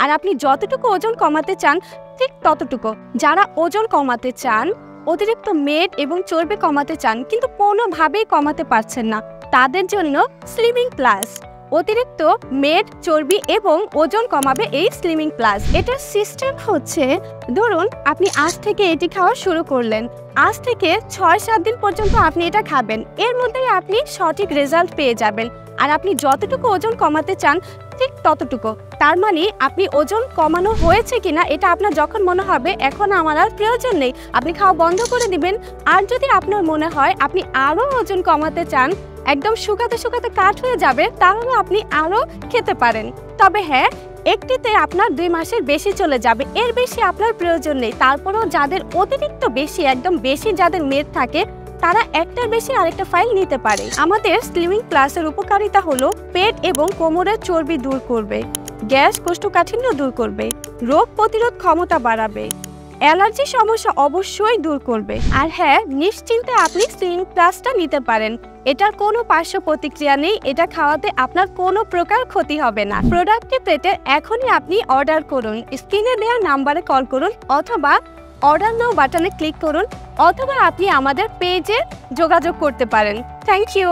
আর আপনি যতটুকু ওজন কমাতে চান ঠিক ততটুকু। যারা ওজন কমাতে চান, অতিরিক্ত মেদ এবং চর্বি কমাতে চান কিন্তু কোনোভাবেই কমাতে পারছেন না, তাদের জন্য স্লিমিং প্লাস। অতিরিক্ত মেদ, চর্বি এবং ওজন কমাবে এই স্লিমিং প্লাস। এটার সিস্টেম হচ্ছে, ধরুন আপনি আজ থেকে এটি খাওয়া শুরু করলেন, আজ থেকে ৬-৭ দিন পর্যন্ত আপনি এটা খাবেন, এর মধ্যেই আপনি সঠিক রেজাল্ট পেয়ে যাবেন। আর আপনি যতটুকু ওজন কমাতে চান ঠিক ততটুকু। তার মানে আপনি ওজন কমানো হয়েছে কিনা এটা আপনার যখন মনে হবে এখন আমার আর প্রয়োজন নেই, আপনি খাওয়া বন্ধ করে দিবেন। আর যদি আপনার মনে হয় আপনি আরও ওজন কমাতে চান, একদম শুকাতে শুকাতে কাঠ হয়ে যাবে, তাহলে আপনি আরও খেতে পারেন। তবে হ্যাঁ, একটিতে আপনার 2 মাসের বেশি চলে যাবে, এর বেশি আপনার প্রয়োজন নেই। তারপরেও যাদের অতিরিক্ত বেশি, একদম বেশি যাদের মেদ থাকে, তারা একটার বেশি আরেকটা ফাইল নিতে পারে। আমাদের স্লিমিং প্লাসের উপকারিতা হলো পেট এবং কোমরের চর্বি দূর করবে, গ্যাস কোষ্ঠকাঠিন্য দূর করবে, রোগ প্রতিরোধ ক্ষমতা বাড়াবে, অ্যালার্জি সমস্যা অবশ্যই দূর করবে। আর হ্যাঁ, নিশ্চিন্তে আপনি স্লিমিং প্লাসটা নিতে পারেন। এটার কোনো পার্শ্ব প্রতিক্রিয়া নেই, এটা খাওয়াতে আপনার কোনো প্রকার ক্ষতি হবে না। প্রোডাক্টটি পেতে এখনই আপনি অর্ডার করুন, স্ক্রিনে দেওয়া নাম্বারে কল করুন অথবা অর্ডার নাও বাটনে ক্লিক করুন, অথবা আপনি আমাদের পেজে যোগাযোগ করতে পারেন। Thank you.